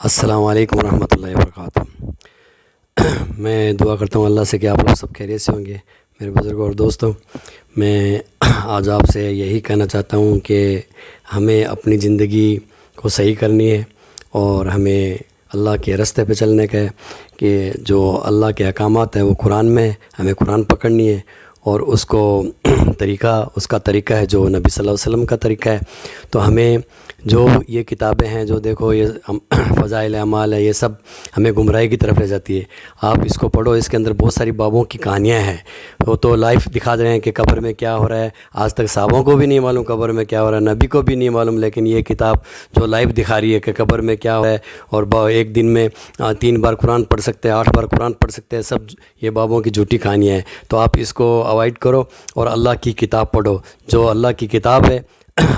السلام علیکم ورحمۃ اللہ وبرکاتہ۔ میں دعا کرتا ہوں اللہ سے کہ آپ لوگ سب خیریت سے ہوں گے۔ میرے بزرگوں اور دوستوں، میں آج آپ سے یہی کہنا چاہتا ہوں کہ ہمیں اپنی زندگی کو صحیح کرنی ہے اور ہمیں اللہ کے راستے پہ چلنے کا ہے کہ جو اللہ کے احکامات ہیں وہ قرآن میں ہے، ہمیں قرآن پکڑنی ہے اور اس کا طریقہ ہے جو نبی صلی اللہ علیہ وسلم کا طریقہ ہے۔ تو ہمیں جو یہ کتابیں ہیں، جو دیکھو یہ فضائل اعمال ہے، یہ سب ہمیں گمراہی کی طرف لے جاتی ہے۔ آپ اس کو پڑھو، اس کے اندر بہت ساری بابوں کی کہانیاں ہیں۔ وہ تو لائف دکھا دے رہے ہیں کہ قبر میں کیا ہو رہا ہے، آج تک صحابوں کو بھی نہیں معلوم قبر میں کیا ہو رہا ہے، نبی کو بھی نہیں معلوم، لیکن یہ کتاب جو لائف دکھا رہی ہے کہ قبر میں کیا ہو رہا ہے، اور ایک دن میں 3 بار قرآن پڑھ سکتے ہیں، 8 بار قرآن پڑھ سکتے ہیں، سب یہ بابوں کی جھوٹی کہانیاں ہیں۔ تو آپ اس کو اوائڈ کرو اور اللہ کی کتاب پڑھو، جو اللہ کی کتاب ہے۔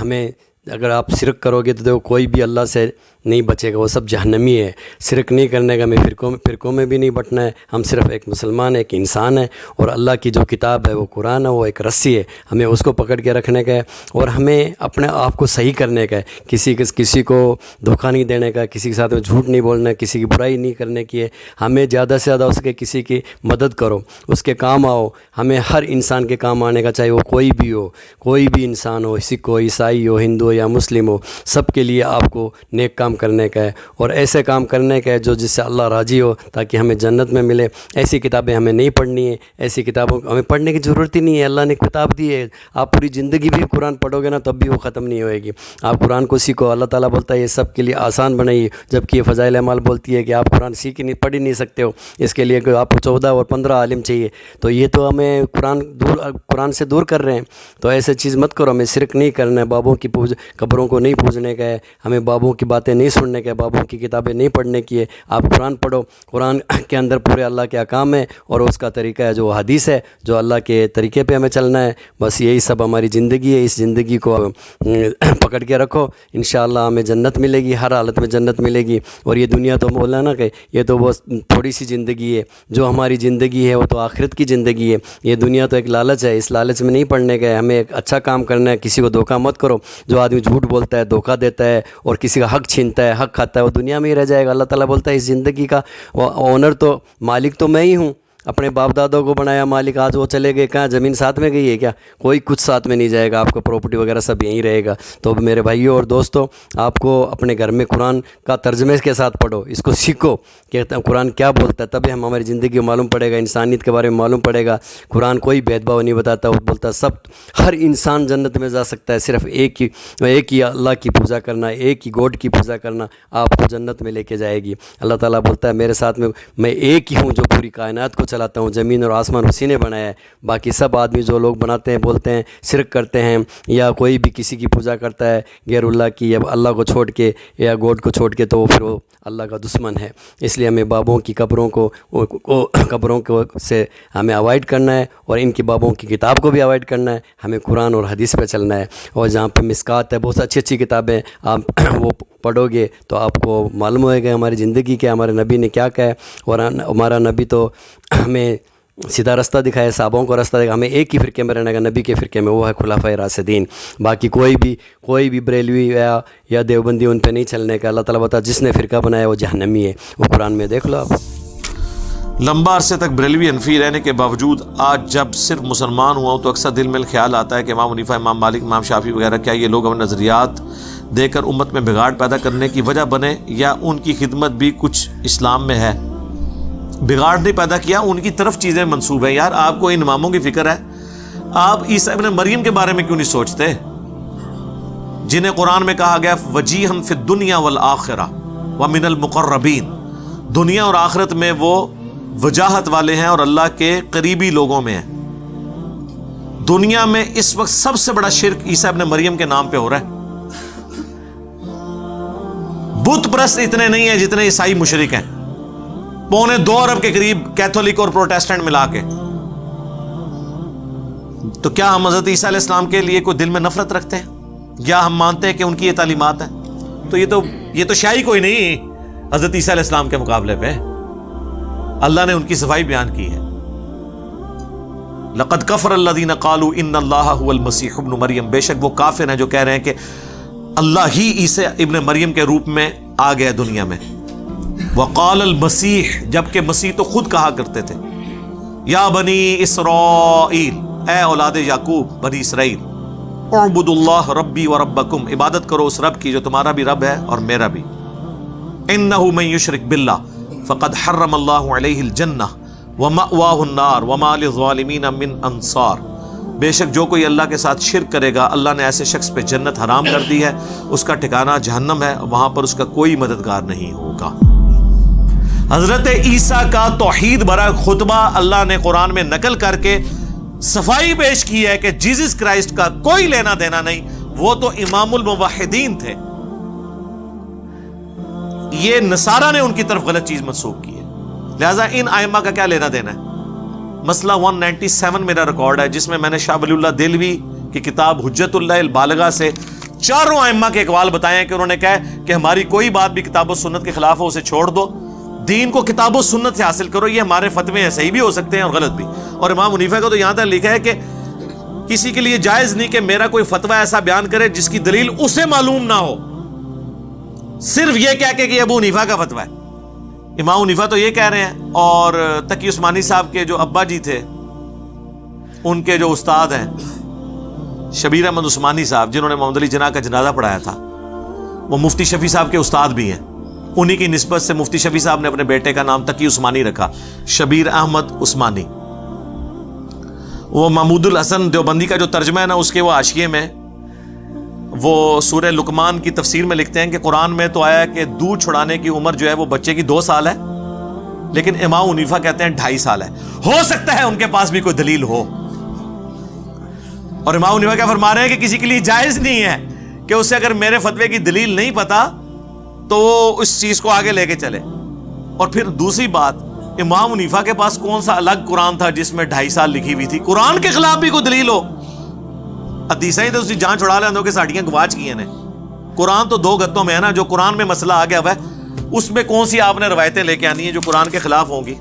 ہمیں اگر آپ شرک کرو گے تو دیکھو کوئی بھی اللہ سے نہیں بچے گا، وہ سب جہنمی ہے۔ شرک نہیں کرنے کا، ہمیں فرقوں میں بھی نہیں بٹنا ہے، ہم صرف ایک مسلمان ایک انسان ہے، اور اللہ کی جو کتاب ہے وہ قرآن ہے، وہ ایک رسی ہے، ہمیں اس کو پکڑ کے رکھنے کا ہے اور ہمیں اپنے آپ کو صحیح کرنے کا ہے۔ کسی کو دھوکہ نہیں دینے کا، کسی کے ساتھ میں جھوٹ نہیں بولنا ہے، کسی کی برائی نہیں کرنے کی ہے۔ ہمیں زیادہ سے زیادہ اس کے کسی کی مدد کرو، اس کے کام آؤ۔ ہمیں ہر انسان کے کام آنے کا، چاہے وہ کوئی بھی ہو، کوئی بھی انسان ہو، سکھ ہو، عیسائی ہو، ہندو یا مسلم ہو، سب کے لیے آپ کو نیک کام کرنے کا ہے اور ایسے کام کرنے کا ہے جو جس سے اللہ راضی ہو، تاکہ ہمیں جنت میں ملے۔ ایسی کتابیں ہمیں نہیں پڑھنی ہے، ایسی کتابوں ہمیں پڑھنے کی ضرورت ہی نہیں ہے۔ اللہ نے کتاب دی ہے، آپ پوری زندگی بھی قرآن پڑھو گے نا تب بھی وہ ختم نہیں ہوئے گی۔ آپ قرآن کو سیکھو، اللہ تعالیٰ بولتا ہے یہ سب کے لیے آسان بنائیے، جبکہ یہ فضائل اعمال بولتی ہے کہ آپ قرآن پڑھ ہی نہیں سکتے ہو، اس کے لیے کہ آپ کو 14 اور 15 عالم چاہیے۔ تو یہ تو ہمیں قرآن سے دور کر رہے ہیں۔ تو ایسے چیز مت کرو، ہمیں شرک نہیں کرنا ہے، بابوں کی قبروں کو نہیں پوجنے کا ہے، ہمیں بابوں کی باتیں نہیں سننے کا ہے، بابوں کی کتابیں نہیں پڑھنے کی ہے۔ آپ قرآن پڑھو، قرآن کے اندر پورے اللہ کے احکام ہیں اور اس کا طریقہ ہے جو حدیث ہے، جو اللہ کے طریقے پہ ہمیں چلنا ہے۔ بس یہی سب ہماری زندگی ہے، اس زندگی کو پکڑ کے رکھو، انشاءاللہ ہمیں جنت ملے گی، ہر حالت میں جنت ملے گی۔ اور یہ دنیا تو بولنا نا کہ یہ تو بس تھوڑی سی زندگی ہے، جو ہماری زندگی ہے وہ تو آخرت کی زندگی ہے۔ یہ دنیا تو ایک لالچ ہے، اس لالچ میں نہیں پڑنے کا ہے، ہمیں ایک اچھا کام کرنا ہے۔ کسی کو دھوکہ مت کرو، جو آدمی جھوٹ بولتا ہے، دھوکہ دیتا ہے اور کسی کا حق چھینتا ہے، حق کھاتا ہے، وہ دنیا میں ہی رہ جائے گا۔ اللہ تعالیٰ بولتا ہے اس زندگی کا اونر تو مالک تو میں ہی ہوں، اپنے باپ دادوں کو بنایا مالک، آج وہ چلے گئے، کہاں زمین ساتھ میں گئی ہے کیا؟ کوئی کچھ ساتھ میں نہیں جائے گا، آپ کو پراپرٹی وغیرہ سب یہیں رہے گا۔ تو میرے بھائیوں اور دوستوں، آپ کو اپنے گھر میں قرآن کا ترجمے کے ساتھ پڑھو، اس کو سیکھو کہ قرآن کیا بولتا ہے، تبھی ہماری زندگی کو معلوم پڑے گا، انسانیت کے بارے میں معلوم پڑے گا۔ قرآن کوئی بھید بھاؤ نہیں بتاتا، وہ بولتا ہے ہر انسان جنت میں جا سکتا ہے، صرف ایک ہی اللہ کی پوجا کرنا، ایک ہی گوڈ کی پوجا کرنا آپ کو جنت میں لے کے جائے گی۔ اللہ تعالیٰ بولتا ہے میرے ساتھ میں ایک ہی ہوں جو پوری کائنات کو چلاتا ہوں، زمین اور آسمان اسی نے بنایا ہے۔ باقی سب آدمی جو لوگ بناتے ہیں، بولتے ہیں، شرک کرتے ہیں، یا کوئی بھی کسی کی پوجا کرتا ہے غیر اللہ کی، یا اللہ کو چھوڑ کے یا گوڈ کو چھوڑ کے، تو پھر وہ اللہ کا دشمن ہے۔ اس لیے ہمیں بابوں کی قبروں کو سے ہمیں اوائڈ کرنا ہے، اور ان کی بابوں کی کتاب کو بھی اوائڈ کرنا ہے۔ ہمیں قرآن اور حدیث پہ چلنا ہے، اور جہاں پہ مسکات ہے، بہت اچھی کتابیں، آپ وہ پڑھو گے تو آپ کو معلوم ہوئے گا ہماری زندگی کیا، ہمارے نبی نے کیا کہا ہے۔ اور ہمارا نبی تو ہمیں سیدھا رستہ دکھایا، صحابوں کو رستہ دکھایا، ہمیں ایک ہی فرقے میں رہنے کا، نبی کے فرقے میں، وہ ہے خلفائے راشدین۔ باقی کوئی بھی بریلوی یا دیوبندی ان پہ نہیں چلنے کا۔ اللہ تعالیٰ بتا جس نے فرقہ بنایا وہ جہنمی ہے، وہ قرآن میں دیکھ لو آپ۔ لمبا عرصے تک بریلوی حنفی رہنے کے باوجود آج جب صرف مسلمان ہوا ہوں تو اکثر دل میں خیال آتا ہے کہ امام حنیفہ، امام مالک، امام شافعی وغیرہ، کیا یہ لوگ اپنے نظریات دے کر امت میں بگاڑ پیدا کرنے کی وجہ بنے، یا ان کی خدمت بھی کچھ اسلام میں ہے؟ بگاڑ نہیں پیدا کیا، ان کی طرف چیزیں منسوب ہیں۔ یار آپ کو ان اماموں کی فکر ہے، آپ عیسیٰ ابن مریم کے بارے میں کیوں نہیں سوچتے، جنہیں قرآن میں کہا گیا وجیہا فی الدنیا والآخرہ ومن المقربین، دنیا اور آخرت میں وہ وجاہت والے ہیں اور اللہ کے قریبی لوگوں میں ہیں۔ دنیا میں اس وقت سب سے بڑا شرک عیسیٰ ابن مریم کے نام پہ ہو رہا ہے۔ بت پرست اتنے نہیں ہیں جتنے عیسائی مشرک ہیں، 2.25 ارب کے قریب کیتھولک اور پروٹیسٹنٹ ملا کے۔ تو کیا ہم حضرت عیسیٰ علیہ السلام کے لیے کوئی دل میں نفرت رکھتے ہیں، یا ہم مانتے ہیں کہ ان کی یہ تعلیمات ہیں؟ تو یہ تو شاہی کوئی نہیں حضرت عیسیٰ علیہ السلام کے مقابلے پہ۔ اللہ نے ان کی صفائی بیان کی ہے، لقد کفر الذین قالوا ان اللہ هو المسیح ابن مریم، بے شک وہ کافر ہیں جو کہہ رہے ہیں کہ اللہ ہی عیسیٰ ابن مریم کے روپ میں آ گیا دنیا میں۔ وقال المسیح، جبکہ مسیح تو خود کہا کرتے تھے یا بنی اسرائیل، اے اولاد یعقوب بنی اسرائیل، اعبدوا اللہ ربی و ربکم، عبادت کرو اس رب کی جو تمہارا بھی رب ہے اور میرا بھی، انہ من یشرک باللہ فقد حرم اللہ علیہ الجنہ ومأواہ النار وما للظالمین من انصار، بے شک جو کوئی اللہ کے ساتھ شرک کرے گا اللہ نے ایسے شخص پہ جنت حرام کر دی ہے، اس کا ٹھکانہ جہنم ہے، وہاں پر اس کا کوئی مددگار نہیں ہوگا۔ حضرت عیسیٰ کا توحید بھرا خطبہ اللہ نے قرآن میں نقل کر کے صفائی پیش کی ہے کہ جیزس کرائسٹ کا کوئی لینا دینا نہیں، وہ تو امام الموحدین تھے، یہ نصارہ نے ان کی طرف غلط چیز منسوخ کی ہے، لہذا ان ائمہ کا کیا لینا دینا ہے۔ مسئلہ 197 میرا ریکارڈ ہے جس میں میں نے شاہ ولی اللہ دہلوی کی کتاب حجت اللہ البالغہ سے چاروں ائمہ کے اقوال بتائے ہیں کہ انہوں نے کہا کہ ہماری کوئی بات بھی کتاب و سنت کے خلاف ہو اسے چھوڑ دو، دین کو کتاب و سنت سے حاصل کرو، یہ ہمارے فتوے ہیں، صحیح بھی ہو سکتے ہیں اور غلط بھی، اور امام حنیفہ کو تو یہاں تک لکھا ہے کہ کسی کے لیے جائز نہیں کہ میرا کوئی فتویٰ ایسا بیان کرے جس کی دلیل اسے معلوم نہ ہو، صرف یہ کہہ کے کہ ابو حنیفہ کا فتویٰ ہے۔ امام حنیفہ تو یہ کہہ رہے ہیں، اور تقی عثمانی صاحب کے جو ابا جی تھے ان کے جو استاد ہیں شبیر احمد عثمانی صاحب جنہوں نے محمد علی جناح کا جنازہ پڑھایا تھا، وہ مفتی شفیع صاحب کے استاد بھی ہیں، انہی کی نسبت سے مفتی شفیع صاحب نے اپنے بیٹے کا نام تقی عثمانی رکھا، شبیر احمد عثمانی۔ وہ محمود الحسن دیوبندی کا جو ترجمہ ہے نا، اس کے وہ حاشیے میں وہ سورہ لقمان کی تفسیر میں لکھتے ہیں کہ قرآن میں تو آیا ہے کہ دودھ چھڑانے کی عمر جو ہے وہ بچے کی 2 سال ہے، لیکن امام حنیفہ کہتے ہیں 2.5 سال ہے، ہو سکتا ہے ان کے پاس بھی کوئی دلیل ہو، اور امام حنیفہ کیا فرما رہے ہیں کہ کسی کے لیے جائز نہیں ہے کہ اسے اگر میرے فتوے کی دلیل نہیں پتا تو وہ اس چیز کو آگے لے کے چلے۔ اور پھر دوسری بات، امام حنیفہ کے پاس کون سا الگ قرآن تھا جس میں 2.5 سال لکھی ہوئی تھی؟ قرآن کے خلاف بھی کوئی دلیل ہو، حدیثیں تو اسی جان چھڑا لیندو کہ ساڑیاں گواچ کی ہیں، قرآن تو 2 گتوں میں ہے نا، جو قرآن میں مسئلہ آ گیا ہوا ہے اس میں کون سی آپ نے روایتیں لے کے آنی ہیں جو قرآن کے خلاف ہوں گی؟